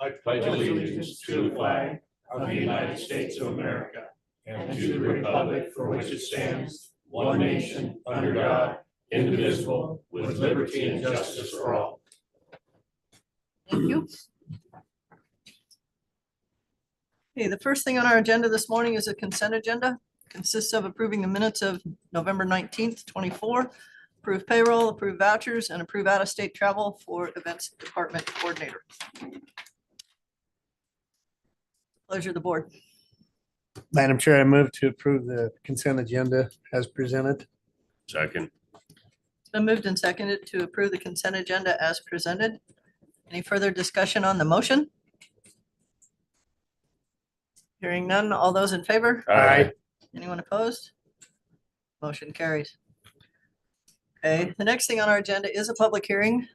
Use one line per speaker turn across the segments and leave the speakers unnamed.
I pledge allegiance to the flag of the United States of America and to the republic for which it stands, one nation, under God, indivisible, with liberty and justice for all.
Thank you. Okay, the first thing on our agenda this morning is a consent agenda. Consists of approving the minutes of November 19th, 24, approve payroll, approve vouchers, and approve out-of-state travel for events department coordinator. Pleasure of the board.
Madam Chair, I move to approve the consent agenda as presented.
Second.
It's been moved and seconded to approve the consent agenda as presented. Any further discussion on the motion? Hearing none, all those in favor?
Aye.
Anyone opposed? Motion carries. Okay, the next thing on our agenda is a public hearing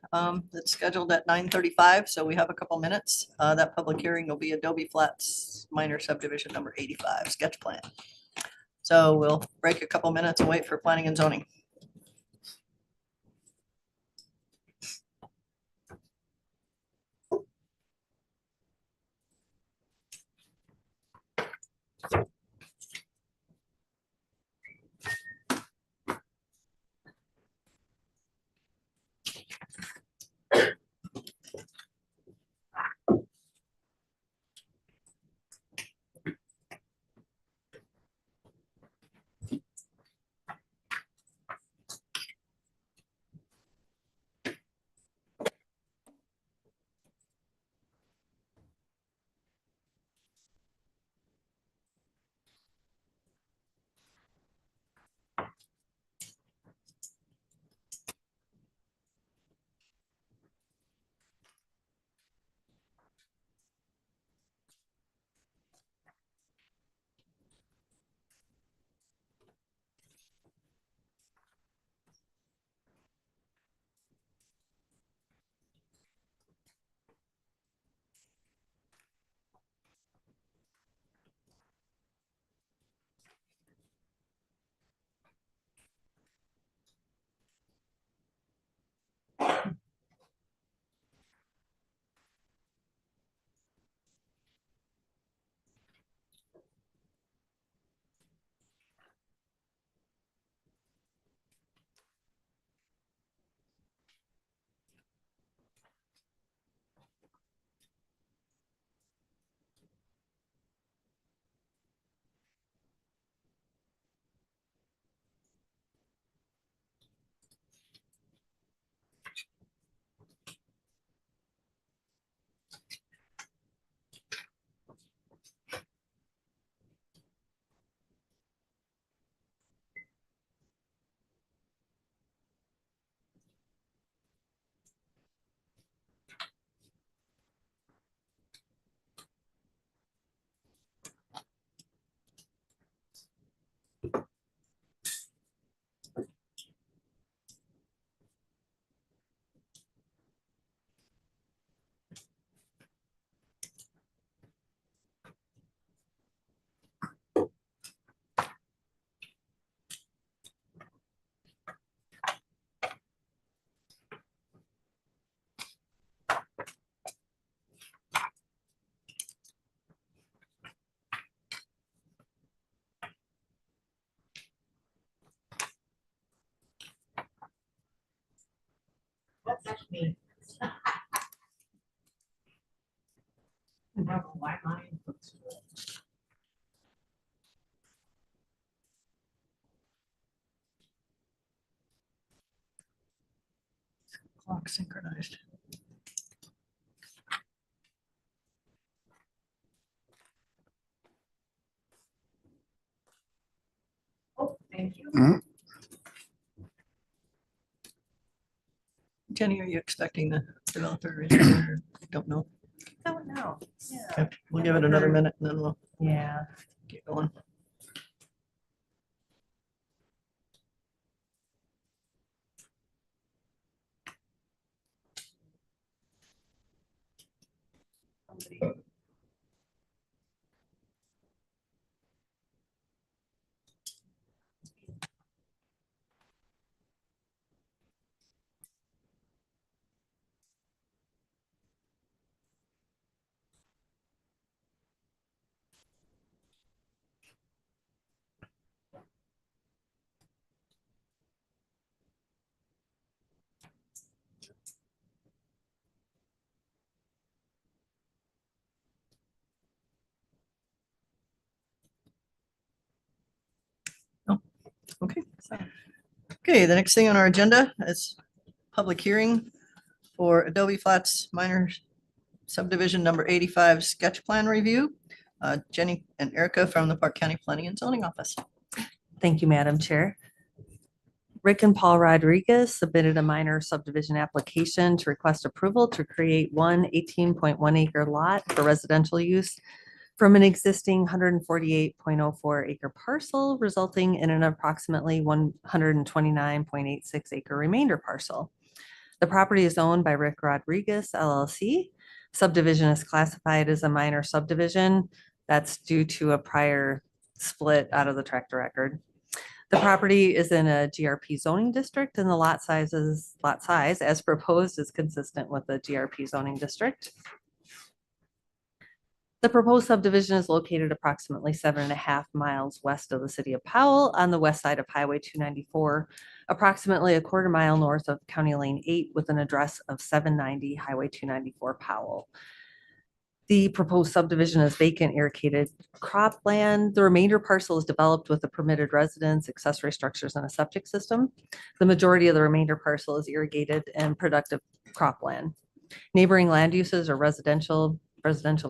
that's scheduled at 9:35, so we have a couple minutes. That public hearing will be Adobe Flats minor subdivision number 85 sketch plan. So we'll break a couple minutes and wait for planning and zoning.
That's me. I don't know why mine looks good.
Clock synchronized.
Oh, thank you.
Jenny, are you expecting the developer? Or engineer? Don't know.
Don't know. Yeah.
Okay, we'll give it another minute and then we'll
Yeah.
get going.
Somebody-
Okay. Okay, the next thing on our agenda is public hearing for Adobe Flats minor subdivision number 85 sketch plan review. Jenny and Erica from the Park County Planning and Zoning Office.
Thank you, Madam Chair. Rick and Paul Rodriguez submitted a minor subdivision application to request approval to create one 18.1 acre lot for residential use from an existing 148.04 acre parcel, resulting in an approximately 129.86 acre remainder parcel. The property is owned by Rick Rodriguez LLC. Subdivision is classified as a minor subdivision. That's due to a prior split out of the tractor record. The property is in a GRP zoning district and the lot size as proposed is consistent with the GRP zoning district. The proposed subdivision is located approximately 7.5 miles west of the city of Powell on the west side of Highway 294, approximately a quarter mile north of County Lane 8 with an address of 790 Highway 294 Powell. The proposed subdivision is vacant irrigated cropland. The remainder parcel is developed with a permitted residence, accessory structures, and a septic system. The majority of the remainder parcel is irrigated and productive cropland. Neighboring land uses are residential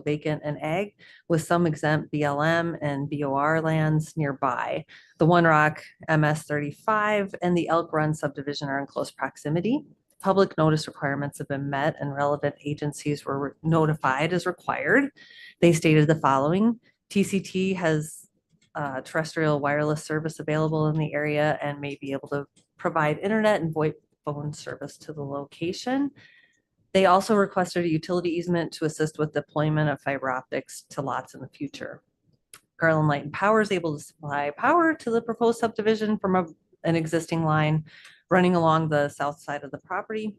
vacant, and ag, with some exempt BLM and BOR lands nearby. The One Rock MS 35 and the Elk Run subdivision are in close proximity. Public notice requirements have been met and relevant agencies were notified as required. They stated the following: TCT has terrestrial wireless service available in the area and may be able to provide internet and VoIP phone service to the location. They also requested a utility easement to assist with deployment of fiber optics to lots in the future. Garland Light and Power is able to supply power to the proposed subdivision from an existing line running along the south side of the property.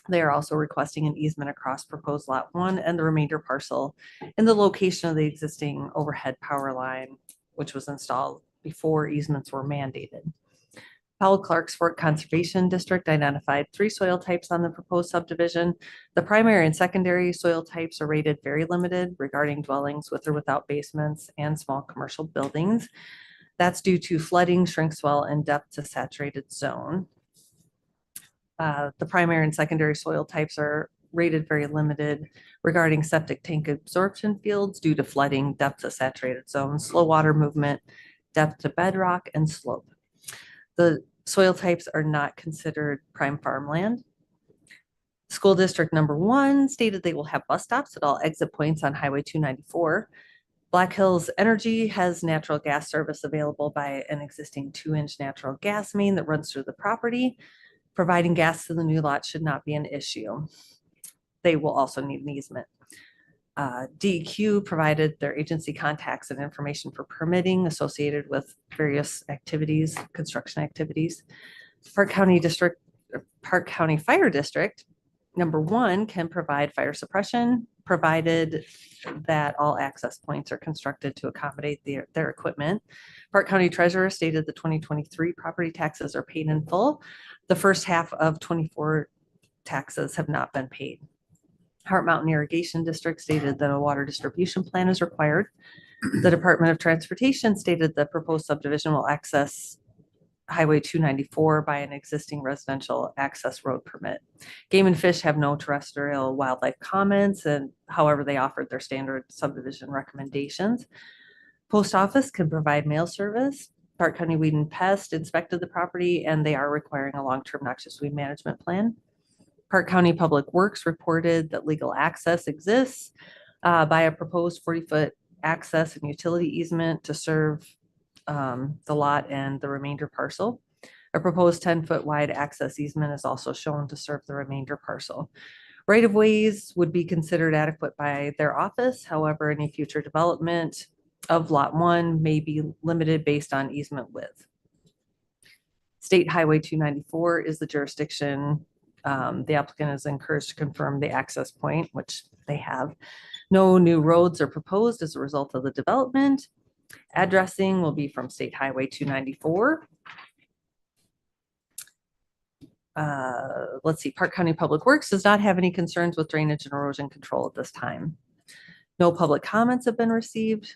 They are also requesting an easement across proposed lot 1 and the remainder parcel in the location of the existing overhead power line, which was installed before easements were mandated. Powell-Clark's Fork Conservation District identified 3 soil types on the proposed subdivision. The primary and secondary soil types are rated very limited regarding dwellings with or without basements and small commercial buildings. That's due to flooding, shrink swell, and depth to saturated zone. The primary and secondary soil types are rated very limited regarding septic tank absorption fields due to flooding, depth to saturated zone, slow water movement, depth to bedrock, and slope. The soil types are not considered prime farmland. School district number 1 stated they will have bus stops at all exit points on Highway 294. Black Hills Energy has natural gas service available by an existing 2-inch natural gas main that runs through the property. Providing gas to the new lot should not be an issue. They will also need an easement. DEQ provided their agency contacts and information for permitting associated with various activities, construction activities. Park County Fire District number 1 can provide fire suppression, provided that all access points are constructed to accommodate their equipment. Park County Treasurer stated the 2023 property taxes are paid in full. The first half of 24 taxes have not been paid. Heart Mountain Irrigation District stated that a water distribution plan is required. The Department of Transportation stated the proposed subdivision will access Highway 294 by an existing residential access road permit. Game and Fish have no terrestrial wildlife comments, and however, they offered their standard subdivision recommendations. Post Office can provide mail service. Park County Weed and Pest inspected the property, and they are requiring a long-term noxious weed management plan. Park County Public Works reported that legal access exists by a proposed 40-foot access and utility easement to serve the lot and the remainder parcel. A proposed 10-foot wide access easement is also shown to serve the remainder parcel. Right-of-ways would be considered adequate by their office. However, any future development of lot 1 may be limited based on easement width. State Highway 294 is the jurisdiction. The applicant is encouraged to confirm the access point, which they have. No new roads are proposed as a result of the development. Addressing will be from State Highway 294. Let's see, Park County Public Works does not have any concerns with drainage and erosion control at this time. No public comments have been received.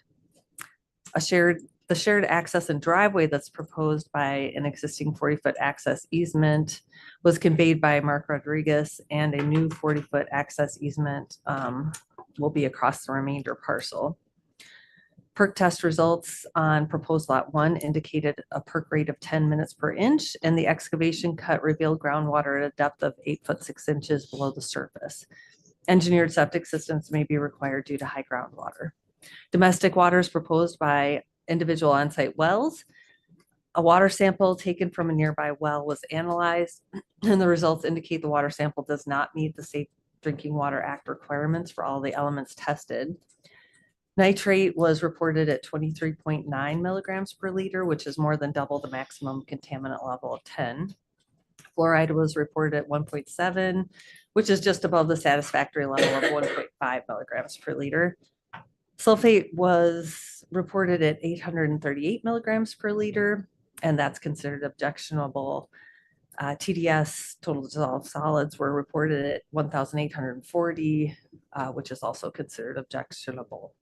A shared The shared access and driveway that's proposed by an existing 40-foot access easement was conveyed by Mark Rodriguez, and a new 40-foot access easement will be across the remainder parcel. Perk test results on proposed lot 1 indicated a perk rate of 10 minutes per inch, and the excavation cut revealed groundwater at a depth of 8 foot 6 inches below the surface. Engineered septic systems may be required due to high groundwater. Domestic water is proposed by individual on-site wells. A water sample taken from a nearby well was analyzed, and the results indicate the water sample does not meet the Safe Drinking Water Act requirements for all the elements tested. Nitrate was reported at 23.9 milligrams per liter, which is more than double the maximum contaminant level of 10. Fluoride was reported at 1.7, which is just above the satisfactory level of 1.5 milligrams per liter. Sulfate was reported at 838 milligrams per liter, and that's considered objectionable. TDS, total dissolved solids, were reported at 1,840, which is also considered objectionable.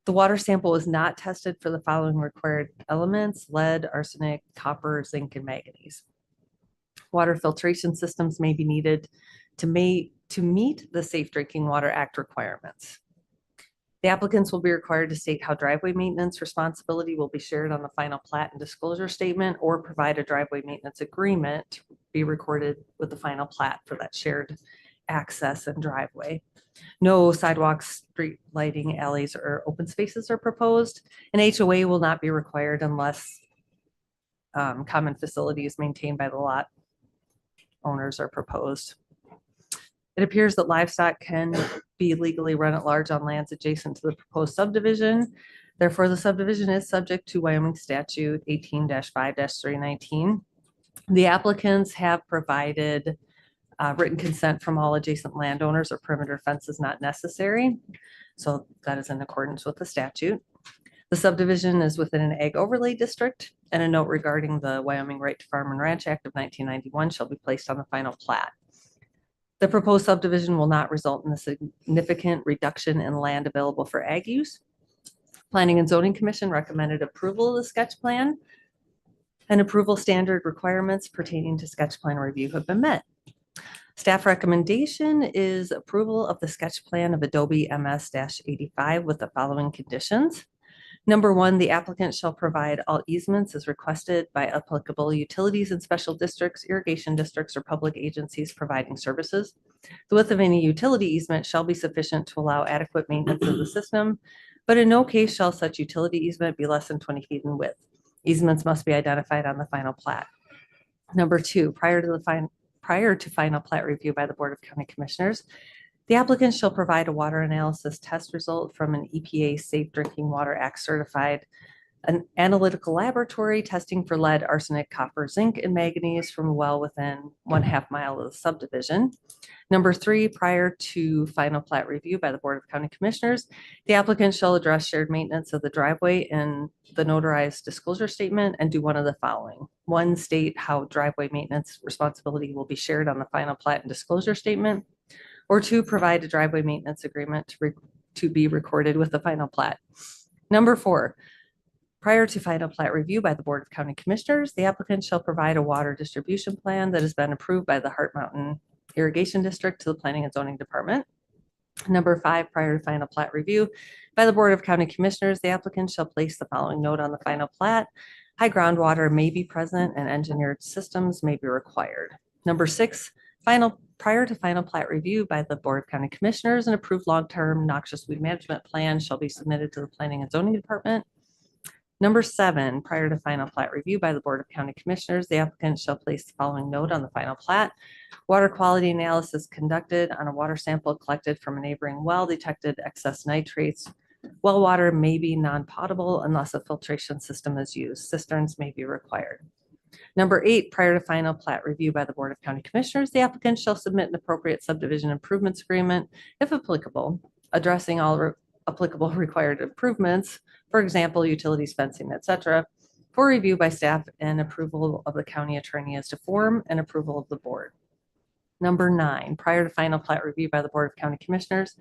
The water sample was not tested for the following required elements: lead, arsenic, copper, zinc, and manganese. Water filtration systems may be needed to meet the Safe Drinking Water Act requirements. The applicants will be required to state how driveway maintenance responsibility will be shared on the final plat and disclosure statement, or provide a driveway maintenance agreement to be recorded with the final plat for that shared access and driveway. No sidewalks, street lighting, alleys, or open spaces are proposed. An HOA will not be required unless common facilities maintained by the lot owners are proposed. It appears that livestock can be legally run at large on lands adjacent to the proposed subdivision. Therefore, the subdivision is subject to Wyoming statute 18-5-319. The applicants have provided written consent from all adjacent landowners, or perimeter fence is not necessary. So that is in accordance with the statute. The subdivision is within an ag overlay district, and a note regarding the Wyoming Right to Farm and Ranch Act of 1991 shall be placed on the final plat. The proposed subdivision will not result in a significant reduction in land available for ag use. Planning and Zoning Commission recommended approval of the sketch plan, and approval standard requirements pertaining to sketch plan review have been met. Staff recommendation is approval of the sketch plan of Adobe MS-85 with the following conditions. Number 1, the applicant shall provide all easements as requested by applicable utilities and special districts, irrigation districts, or public agencies providing services. The width of any utility easement shall be sufficient to allow adequate maintenance of the system, but in no case shall such utility easement be less than 20 feet in width. Easements must be identified on the final plat. Number 2, prior to final plat review by the Board of County Commissioners, the applicant shall provide a water analysis test result from an EPA Safe Drinking Water Act certified an analytical laboratory testing for lead, arsenic, copper, zinc, and manganese from a well within 1/2 mile of the subdivision. Number 3, prior to final plat review by the Board of County Commissioners, the applicant shall address shared maintenance of the driveway in the notarized disclosure statement and do one of the following. 1, state how driveway maintenance responsibility will be shared on the final plat and disclosure statement. Or 2, provide a driveway maintenance agreement to be recorded with the final plat. Number 4, prior to final plat review by the Board of County Commissioners, the applicant shall provide a water distribution plan that has been approved by the Heart Mountain Irrigation District to the Planning and Zoning Department. Number 5, prior to final plat review by the Board of County Commissioners, the applicant shall place the following note on the final plat. High groundwater may be present and engineered systems may be required. Number 6, prior to final plat review by the Board of County Commissioners, an approved long-term noxious weed management plan shall be submitted to the Planning and Zoning Department. Number 7, prior to final plat review by the Board of County Commissioners, the applicant shall place the following note on the final plat. Water quality analysis conducted on a water sample collected from a neighboring well detected excess nitrates. Well water may be non-potable unless a filtration system is used. Cisterns may be required. Number 8, prior to final plat review by the Board of County Commissioners, the applicant shall submit an appropriate subdivision improvements agreement, if applicable, addressing all applicable required improvements, for example, utilities, fencing, etc., for review by staff and approval of the county attorney as to form and approval of the board. Number 9, prior to final plat review by the Board of County Commissioners,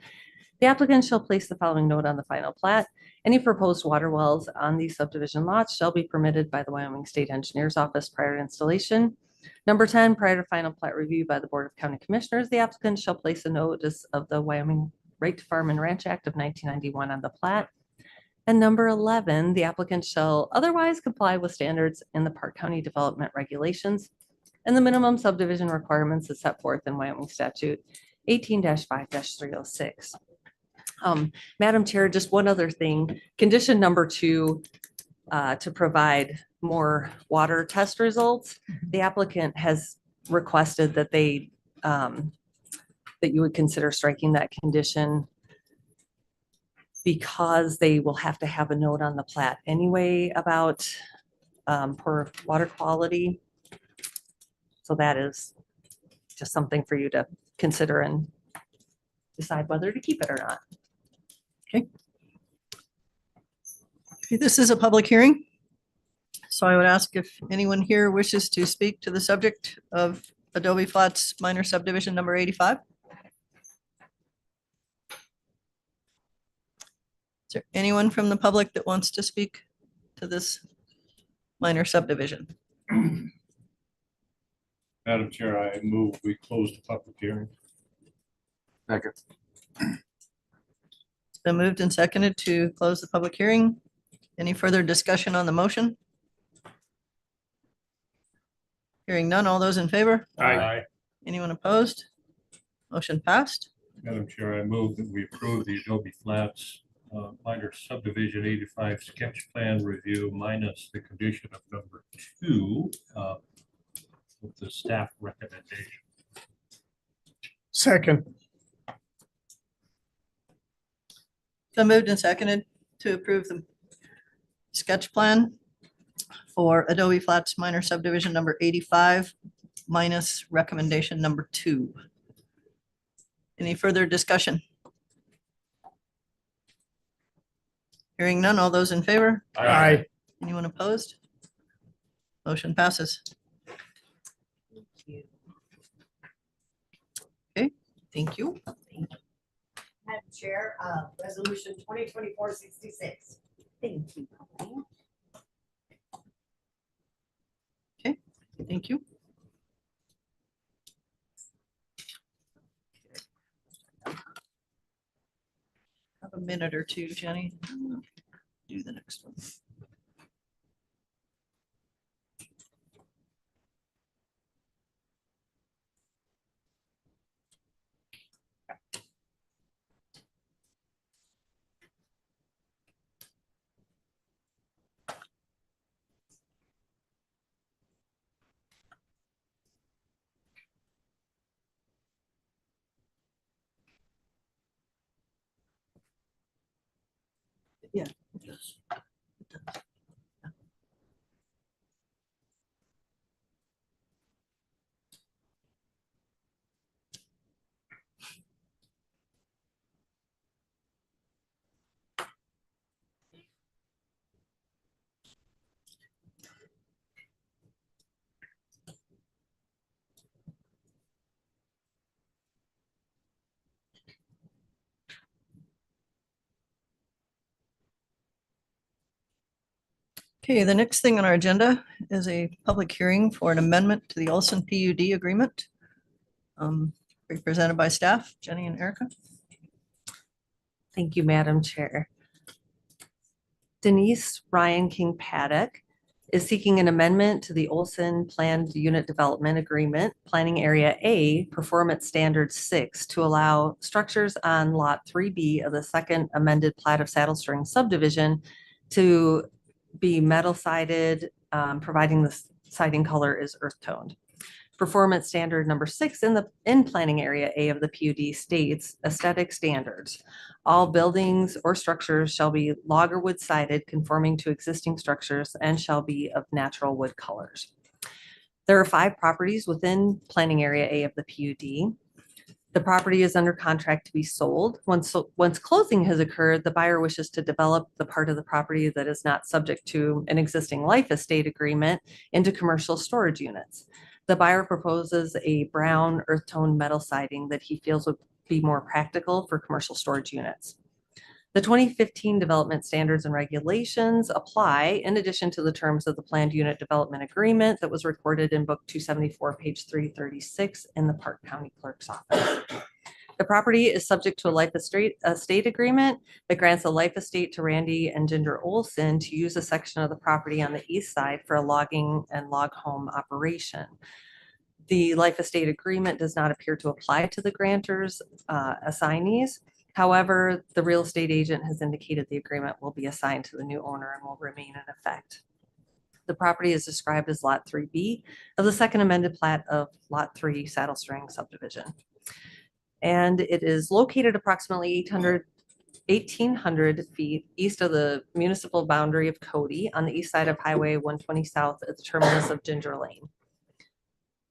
The applicant shall place the following note on the final plat. Any proposed water wells on these subdivision lots shall be permitted by the Wyoming State Engineer's Office prior to installation. Number 10, prior to final plat review by the Board of County Commissioners, the applicant shall place a notice of the Wyoming Right to Farm and Ranch Act of 1991 on the plat. And number 11, the applicant shall otherwise comply with standards in the Park County Development Regulations and the minimum subdivision requirements as set forth in Wyoming Statute 18-5-306. Madam Chair, just one other thing, condition number 2, to provide more water test results. The applicant has requested that they, that you would consider striking that condition because they will have to have a note on the plat anyway about poor water quality. So that is just something for you to consider and decide whether to keep it or not.
Okay, this is a public hearing. So I would ask if anyone here wishes to speak to the subject of Adobe Flats minor subdivision number 85. Is there anyone from the public that wants to speak to this minor subdivision?
Madam Chair, I move we close the public hearing.
Second.
It's been moved and seconded to close the public hearing. Any further discussion on the motion? Hearing none, all those in favor?
Aye.
Anyone opposed? Motion passed.
Madam Chair, I move that we approve the Adobe Flats minor subdivision 85 sketch plan review minus the condition of number 2 with the staff recommendation.
Second.
So moved and seconded to approve the sketch plan for Adobe Flats minor subdivision number 85 minus recommendation number 2. Any further discussion? Hearing none, all those in favor?
Aye.
Anyone opposed? Motion passes. Okay, thank you.
Madam Chair, resolution 2024-66.
Thank you.
Thank you. Have a minute or two, Jenny. Do the next one. Yeah, it does. It does. Okay, the next thing on our agenda is a public hearing for an amendment to the Olson PUD agreement. Represented by staff, Jenny and Erica.
Thank you, Madam Chair. Denise Ryan King Paddock is seeking an amendment to the Olson Planned Unit Development Agreement, Planning Area A, Performance Standard 6, to allow structures on Lot 3B of the second amended plat of Saddle String subdivision to be metal sided, providing the siding color is earth toned. Performance standard number 6 in planning area A of the PUD states aesthetic standards. All buildings or structures shall be logger wood sided conforming to existing structures and shall be of natural wood colors. There are 5 properties within planning area A of the PUD. The property is under contract to be sold. Once closing has occurred, the buyer wishes to develop the part of the property that is not subject to an existing life estate agreement into commercial storage units. The buyer proposes a brown earth tone metal siding that he feels would be more practical for commercial storage units. The 2015 development standards and regulations apply in addition to the terms of the planned unit development agreement that was recorded in book 274, page 336 in the Park County Clerk's office. The property is subject to a life estate agreement that grants a life estate to Randy and Ginger Olson to use a section of the property on the east side for a logging and log home operation. The life estate agreement does not appear to apply to the grantors' assignees. However, the real estate agent has indicated the agreement will be assigned to the new owner and will remain in effect. The property is described as Lot 3B of the second amended plat of Lot 3 Saddle String subdivision. And it is located approximately 1,800 feet east of the municipal boundary of Cody on the east side of Highway 120 South at the terminus of Ginger Lane.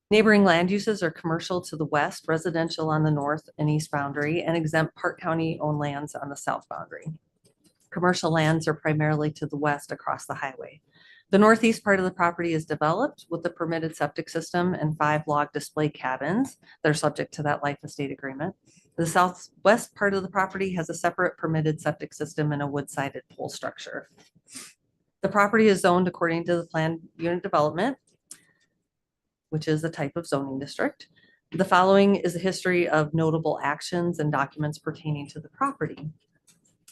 Neighboring land uses are commercial to the west, residential on the north and east boundary, and exempt Park County owned lands on the south boundary. Commercial lands are primarily to the west across the highway. The northeast part of the property is developed with the permitted septic system and 5 log display cabins that are subject to that life estate agreement. The southwest part of the property has a separate permitted septic system and a wood-sided pole structure. The property is zoned according to the planned unit development, which is a type of zoning district. The following is a history of notable actions and documents pertaining to the property.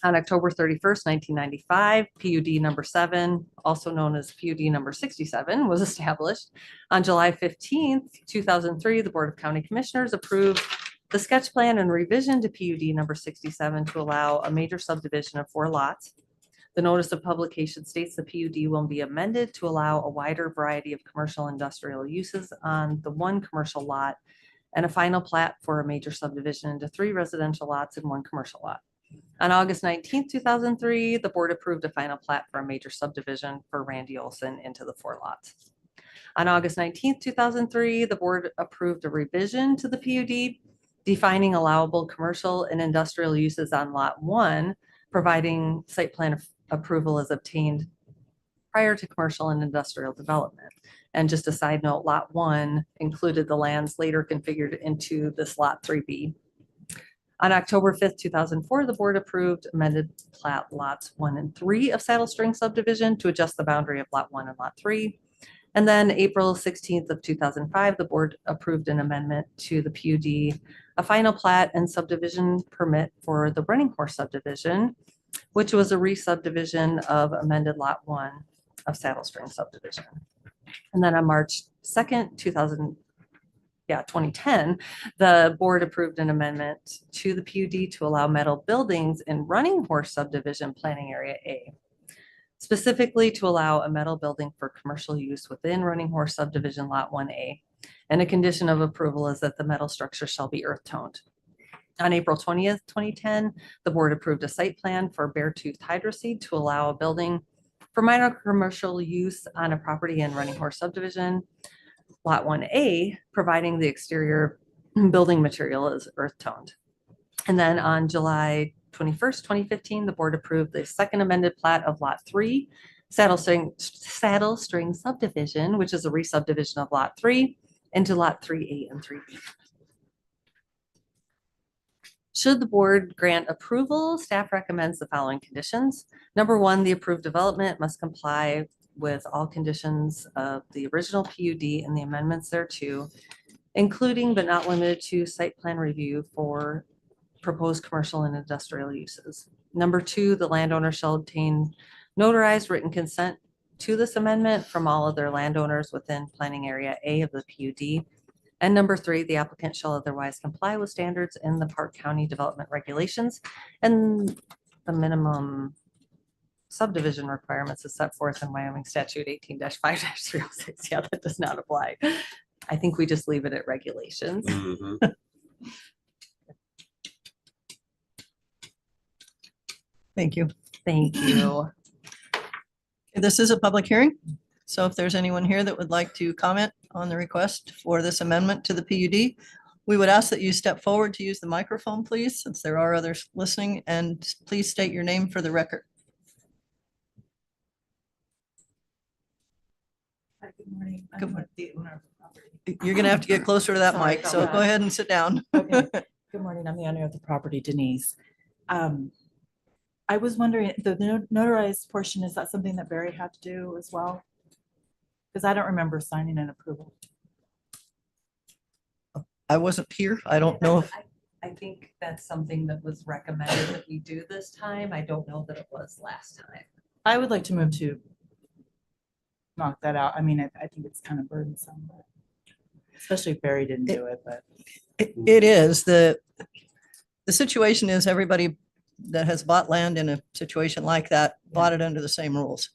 On October 31st, 1995, PUD number 7, also known as PUD number 67, was established. On July 15th, 2003, the Board of County Commissioners approved the sketch plan and revision to PUD number 67 to allow a major subdivision of 4 lots. The notice of publication states the PUD will be amended to allow a wider variety of commercial industrial uses on the 1 commercial lot and a final plat for a major subdivision into 3 residential lots and 1 commercial lot. On August 19th, 2003, the board approved a final plat for a major subdivision for Randy Olson into the 4 lots. On August 19th, 2003, the board approved a revision to the PUD defining allowable commercial and industrial uses on Lot 1, providing site plan approval is obtained prior to commercial and industrial development. And just a side note, Lot 1 included the lands later configured into this Lot 3B. On October 5th, 2004, the board approved amended plat lots 1 and 3 of Saddle String subdivision to adjust the boundary of Lot 1 and Lot 3. And then April 16th of 2005, the board approved an amendment to the PUD, a final plat and subdivision permit for the Running Horse subdivision, which was a re-subdivision of amended Lot 1 of Saddle String subdivision. And then on March 2nd, 2010, the board approved an amendment to the PUD to allow metal buildings in Running Horse subdivision planning area A, specifically to allow a metal building for commercial use within Running Horse subdivision Lot 1A. And a condition of approval is that the metal structure shall be earth toned. On April 20th, 2010, the board approved a site plan for Beartooth Hydroseed to allow a building for minor commercial use on a property in Running Horse subdivision Lot 1A, providing the exterior building material is earth toned. And then on July 21st, 2015, the board approved the second amended plat of Lot 3, Saddle String subdivision, which is a re-subdivision of Lot 3 into Lot 3A and 3B. Should the board grant approval, staff recommends the following conditions. Number 1, the approved development must comply with all conditions of the original PUD and the amendments thereto, including but not limited to site plan review for proposed commercial and industrial uses. Number 2, the landowner shall obtain notarized written consent to this amendment from all other landowners within planning area A of the PUD. And number 3, the applicant shall otherwise comply with standards in the Park County development regulations and the minimum subdivision requirements is set forth in Wyoming statute 18-5-306. Yeah, that does not apply. I think we just leave it at regulations.
Thank you.
Thank you.
This is a public hearing. So if there's anyone here that would like to comment on the request for this amendment to the PUD, we would ask that you step forward to use the microphone, please, since there are others listening, and please state your name for the record.
Hi, good morning.
Good
I'm
morning.
the owner of the property.
You're going to have to get closer to that
Sorry
mic,
about
so
that.
go ahead and sit down.
Okay. Good morning. I'm the owner of the property, Denise. I was wondering, the notarized portion, is that something that Barry had to do as well? Because I don't remember signing an approval.
I wasn't here. I don't know if,
I think that's something that was recommended that we do this time. I don't know that it was last time.
I would like to move to knock that out. I mean, I think it's kind of burdensome, but especially if Barry didn't do it, but.
it is. The situation is everybody that has bought land in a situation like that bought it under the same rules.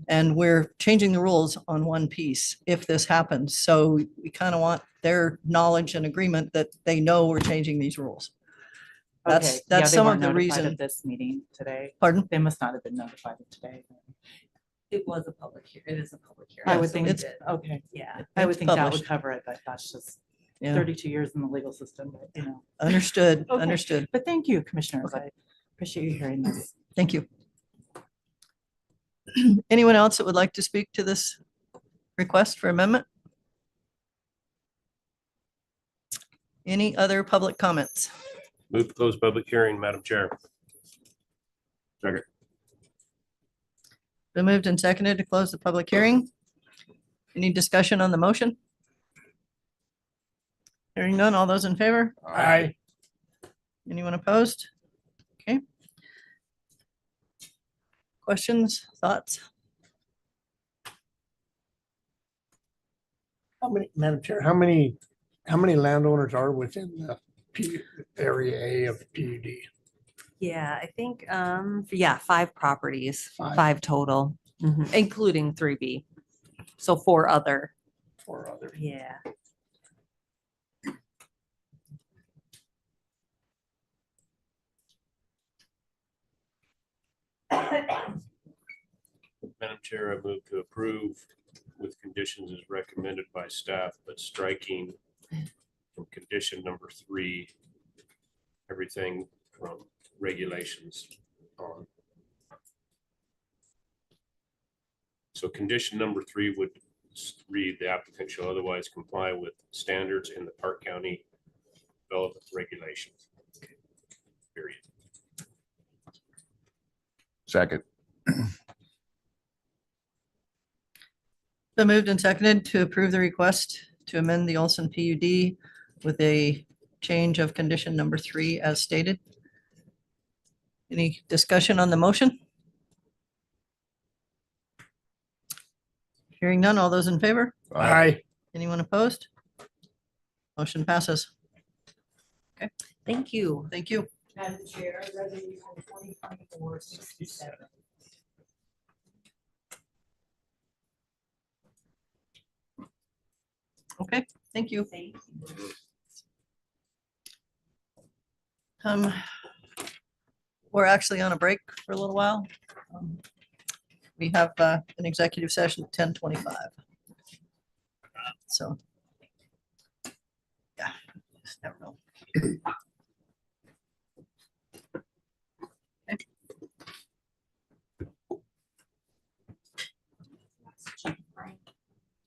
And we're changing the rules on one piece if this happens. So we kind of want their knowledge and agreement that they know we're changing these rules.
Okay,
That's
yeah, they
some
weren't
of the
notified
reason.
of this meeting today.
Pardon?
They must not have been notified of today.
It was a public hearing. It is a public hearing.
I would
so
think
we
it's-
did.
Okay,
Yeah.
I would
It's
think that would
published.
cover it, but that's just
Yeah,
32 years in the legal system, but
understood,
Okay.
understood.
But thank you, commissioners.
Okay.
I appreciate you hearing this.
Thank you. Anyone else that would like to speak to this request for amendment? Any other public comments?
Move to close public hearing, Madam Chair. Second.
Been moved and seconded to close the public hearing. Any discussion on the motion? Hearing none, all those in favor?
Aye.
Anyone opposed? Okay. Questions, thoughts?
Madam Chair, how many landowners are within the area A of PUD?
Yeah, I think, yeah, 5 properties,
Five.
5 total, including 3B. So 4 other.
Or others?
Yeah.
Madam Chair, I move to approve with conditions as recommended by staff, but striking from condition number 3, everything from regulations on. So condition number 3 would read, the applicant shall otherwise comply with standards in the Park County development regulations. Period.
Second.
Been moved and seconded to approve the request to amend the Olson PUD with a change of condition number 3 as stated. Any discussion on the motion? Hearing none, all those in favor?
Aye.
Anyone opposed? Motion passes.
Thank you.
Thank you.
Madam Chair, resolution 2024-67.
Okay, thank you.
Thank you.
We're actually on a break for a little while. We have an executive session at 10:25. So. Yeah, just never know.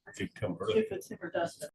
If you come early.
If it's ever dusted.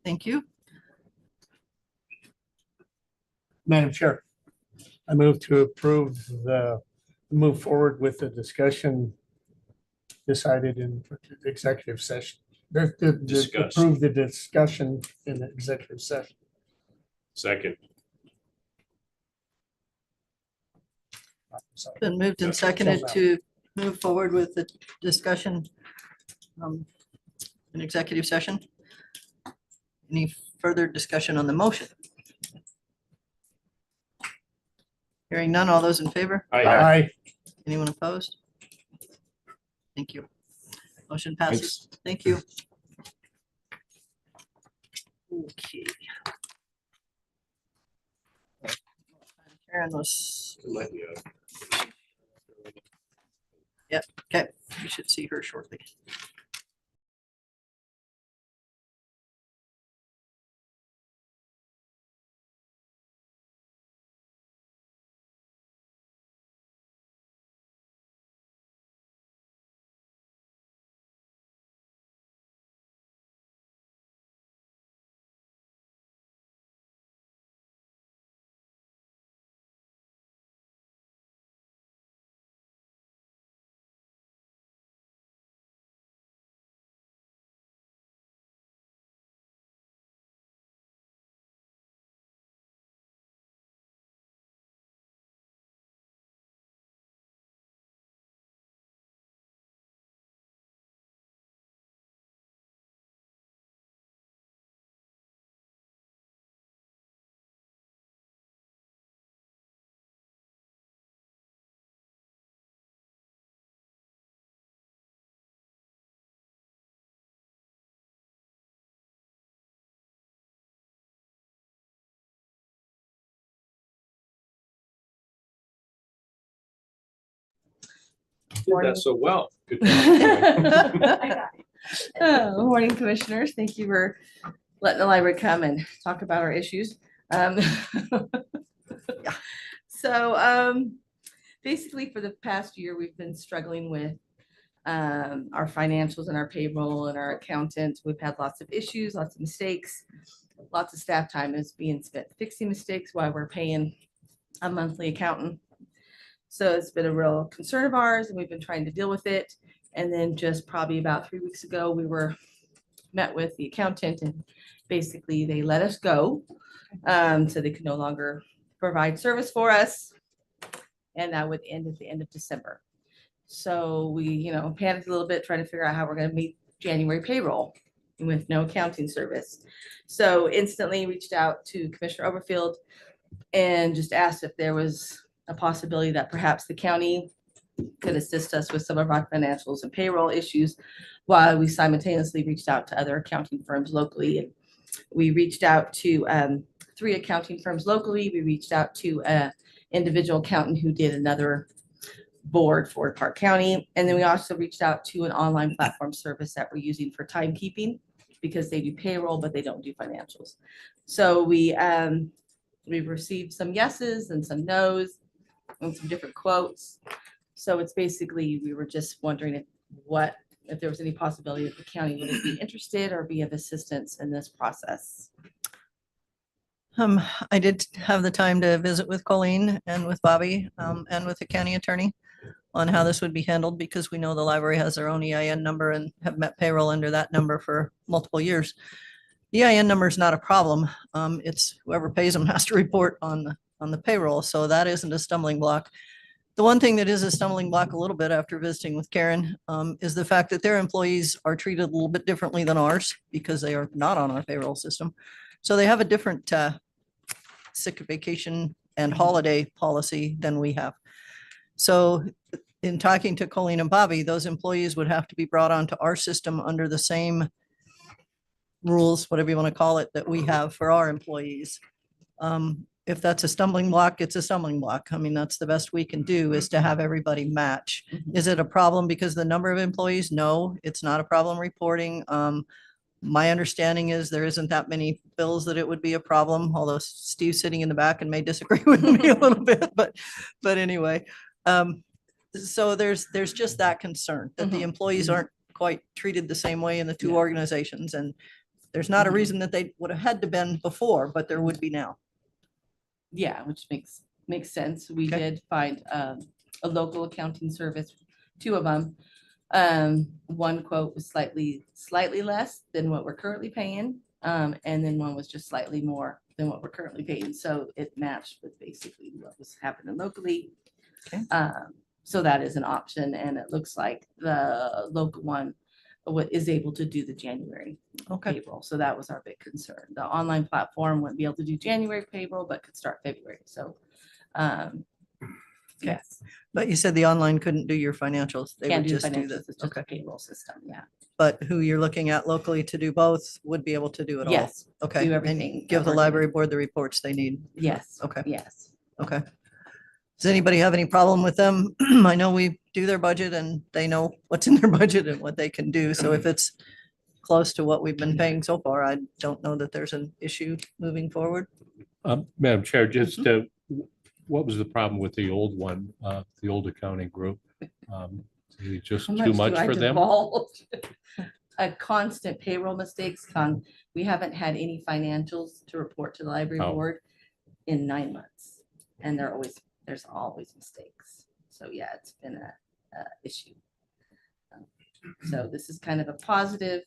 thank you.
Madam Chair, I move to move forward with the discussion decided in executive session.
Discuss.
Approve the discussion in the executive session.
Second.
Sorry.
Been moved and seconded to move forward with the discussion in executive session. Any further discussion on the motion? Hearing none, all those in favor?
Aye.
Anyone opposed? Thank you. Motion passes. Thank you. Okay. Karen was, okay, you should see her shortly.
Did that so well. Good job.
Morning, commissioners. Thank you for letting the library come and talk about our issues. So basically for the past year, we've been struggling with our financials and our payroll and our accountant. We've had lots of issues, lots of mistakes. Lots of staff time is being spent fixing mistakes while we're paying a monthly accountant. So it's been a real concern of ours and we've been trying to deal with it. And then just probably about 3 weeks ago, we were met with the accountant and basically they let us go. So they could no longer provide service for us. And that would end at the end of December. So we, panicked a little bit trying to figure out how we're going to meet January payroll with no accounting service. So instantly reached out to Commissioner Overfield and just asked if there was a possibility that perhaps the county could assist us with some of our financials and payroll issues while we simultaneously reached out to other accounting firms locally. And we reached out to 3 accounting firms locally. We reached out to an individual accountant who did another board for Park County. And then we also reached out to an online platform service that we're using for timekeeping because they do payroll, but they don't do financials. So we've received some yeses and some nos and some different quotes. So it's basically, we were just wondering if there was any possibility that the county would be interested or be of assistance in this process.
I did have the time to visit with Colleen and with Bobby and with the county attorney on how this would be handled because we know the library has their own EIN number and have met payroll under that number for multiple years. The EIN number is not a problem. It's whoever pays them has to report on the payroll. So that isn't a stumbling block. The one thing that is a stumbling block a little bit after visiting with Karen is the fact that their employees are treated a little bit differently than ours because they are not on our payroll system. So they have a different sick vacation and holiday policy than we have. So in talking to Colleen and Bobby, those employees would have to be brought onto our system under the same rules, whatever you want to call it, that we have for our employees. If that's a stumbling block, it's a stumbling block. I mean, that's the best we can do is to have everybody match. Is it a problem because the number of employees? No, it's not a problem reporting. My understanding is there isn't that many bills that it would be a problem, although Steve's sitting in the back and may disagree with me a little bit, but anyway. So there's just that concern that the employees aren't quite treated the same way in the 2 organizations. And There's not a
Mhm.
reason that they would have had to been before, but there would be now.
Yeah, which makes sense. We
Okay.
did find a local accounting service, two of them. One quote was slightly less than what we're currently paying. And then one was just slightly more than what we're currently paying. So it matched with basically what was happening locally.
Okay.
So that is an option, and it looks like the local one is able to do the January
Okay.
payroll. So that was our big concern. The online platform wouldn't be able to do January payroll, but could start February. So, yes,
But you said the online couldn't do your financials. They
can't
would
do
just do
financials.
the,
It's just a
okay.
payroll system. Yeah.
But who you're looking at locally to do both would be able to do it all.
Yes.
Okay.
do
And
everything
give
that
the
we're
library board the reports they need.
Yes.
Okay.
Yes.
Okay. Does anybody have any problem with them? I know we do their budget and they know what's in their budget and what they can do. So if it's close to what we've been paying so far, I don't know that there's an issue moving forward.
Madam Chair, just what was the problem with the old one, the old accounting group? Is it just
How
too
do
much
I
for them?
divulge? A constant payroll mistakes. We haven't had any financials to report to the library
Oh.
board in 9 months. And there's always mistakes. So yeah, it's been a issue. So this is kind of a positive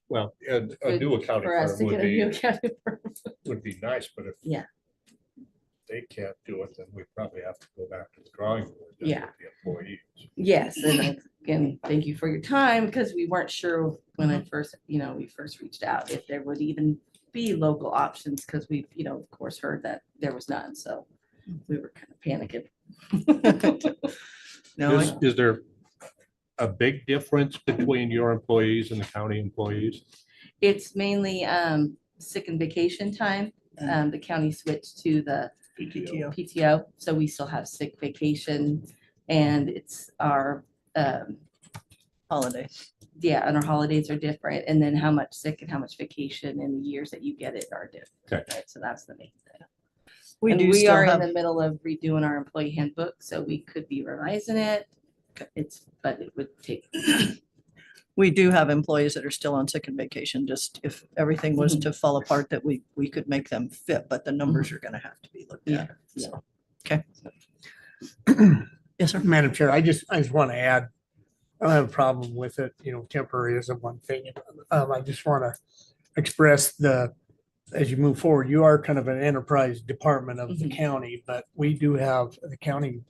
Well, a new accounting
for us
firm
to
would
get a new
be,
accounting firm.
would be nice, but if
Yeah.
they can't do it, then we probably have to go back to the drawing board. then
Yeah.
with the employees.
Yes, and again, thank you for your time, because we weren't sure when I first, we first reached out if there would even be local options, because we've, of course, heard that there was none, so we were kind of panicking.
No,
Is there a big difference between your employees and the county employees?
It's mainly sick and vacation time. The county switched to the
PTO.
PTO, so we still have sick vacation, and it's our
Holidays.
yeah, and our holidays are different, and then how much sick and how much vacation and the years that you get it are different.
Okay.
Right? So that's the main thing.
We
And
do
we
still
are in
have,
the middle of redoing our employee handbook, so we could be revising it. But it would take,
we do have employees that are still on sick and vacation, just if everything was
Mhm.
to fall apart, that we could make them fit, but the numbers are gonna have to be looked
Yeah,
at.
yeah.
So, okay. Yes, sir.
Madam Chair, I just want to add, I don't have a problem with it, temporary isn't one thing. I just want to express as you move forward, you are kind of an enterprise department of the
Mhm.
county, but we do have, the county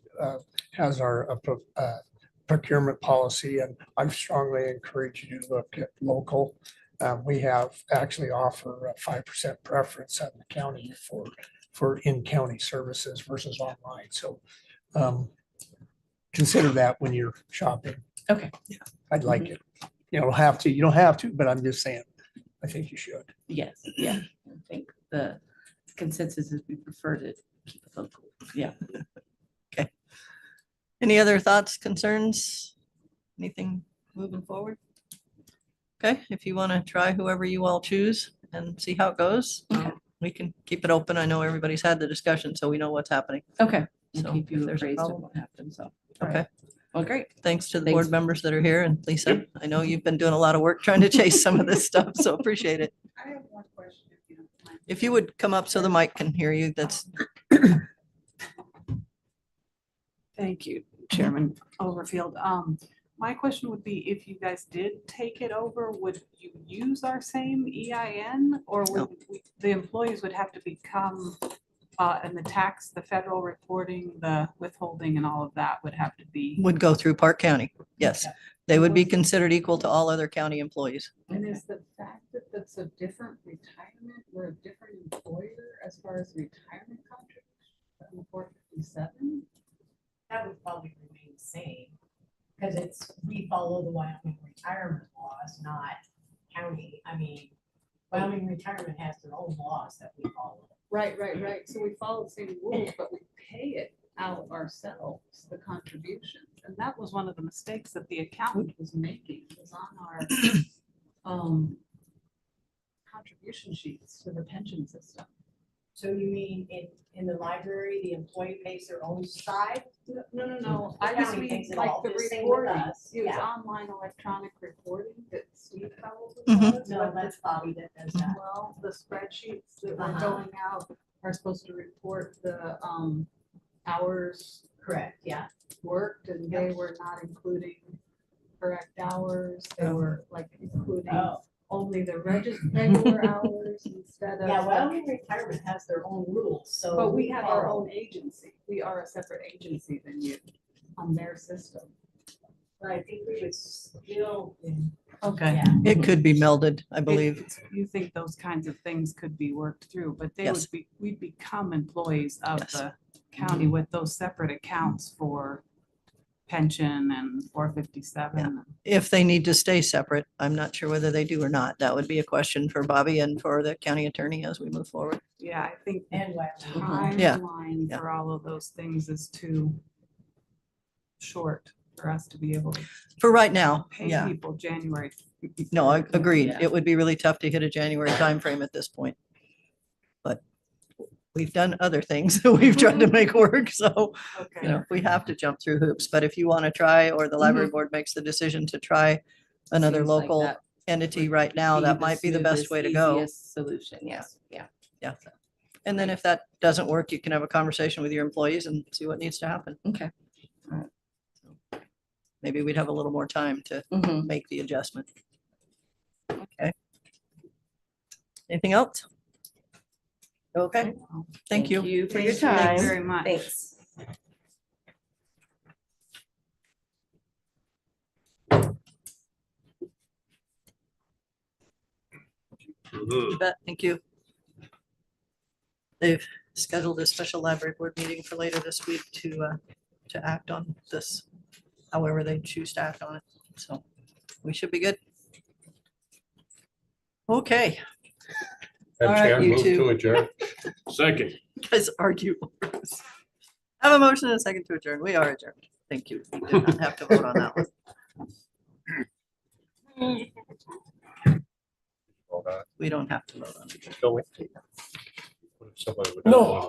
has our procurement policy, and I strongly encourage you to look at local. We have actually offer a 5% preference on the county for in-county services versus online. So consider that when you're shopping.
Okay.
Yeah, I'd like it. You don't have to, but I'm just saying, I think you should.
yes, yeah. I think the consensus is we prefer to keep it local. Yeah.
Any other thoughts, concerns? Anything moving forward? Okay, if you want to try whoever you all choose and see how it goes,
Okay.
we can keep it open. I know everybody's had the discussion, so we know what's happening.
Okay. We'll
So
keep
if
you
there's a
appraised of
problem.
what happens. So.
Okay,
Well, great.
thanks to the
Thanks.
board members that are here, and Lisa, I know you've been doing a lot of work trying to chase some of this stuff, so appreciate it.
I have one question, if you don't mind.
If you would come up so the mic can hear you, that's,
Thank you, Chairman Overfield. My question would be, if you guys did take it over, would you use our same EIN? Or would the employees would have to become, and the federal reporting, the withholding and all of that would have to be?
would go through Park County. Yes, they would be considered equal to all other county employees.
And is the fact that that's a different retirement, we're a different employer as far as retirement contribution from 457?
That would probably remain the same, because we follow the Wyoming retirement laws, not county. I mean, Wyoming retirement has their own laws that we follow.
Right. So we follow the same rules, but we pay it out ourselves, the contributions.
And that was one of the mistakes that the accountant
Was making, was on our contribution sheets to the pension system.
So you mean in the library, the employee pays their own side?
No,
The
I just
county
mean
pays it
like
all,
the
the same with
reporting,
us,
use
yeah.
online electronic reporting that Steve probably
Mhm.
does.
No,
but
that's Bobby that does that.
Well, the spreadsheets that were
Uh-huh.
going out are supposed to report the hours
Correct, yeah.
worked, and they were not including correct hours. They were like including
Oh,
only the regular hours instead of.
yeah, Wyoming Retirement has their own rules, so.
But we have our
follow.
own agency. We are a separate agency than you on their system.
But I think we would still,
Okay,
yeah.
it could be melded, I believe.
You think those kinds of things could be worked through, but they
Yes.
would be, we'd become employees of
Yes.
the county with those separate accounts for pension and 457.
If they need to stay separate, I'm not sure whether they do or not. That would be a question for Bobby and for the county attorney as we move forward.
Yeah, I think the
And Wyoming.
Yeah.
timeline
Yeah.
for all of those things is too short for us to be able to
For right now,
pay
yeah.
people January.
No, I agreed.
Yeah.
It would be really tough to hit a January timeframe at this point. But we've done other things that we've tried to make work, so,
Okay.
you know, we have to jump through hoops. But if you want to try, or the library board makes the decision to try another
Seems like
local
that
entity right now,
be
that
the
might be the best
smoothest,
way to go.
easiest Solution, yes, yeah.
And then if that doesn't work, you can have a conversation with your employees and see what needs to happen.
Okay.
Maybe we'd have a little more time to
Mhm.
make the adjustment. Okay. Anything else? Okay, thank you.
For your
Thank you
time.
very much.
Thanks.
You bet, thank you. They've scheduled a special library board meeting for later this week to act on this, however they choose to act on it. So we should be good. Okay, All right,
Chair,
you
move
two.
to adjourn. Second.
guys argue. Have a motion and a second to adjourn. We are adjourned. Thank you. We did not have to vote on that one.
Hold on.
We don't have to vote on it.
Go with. Somebody would
No.
not want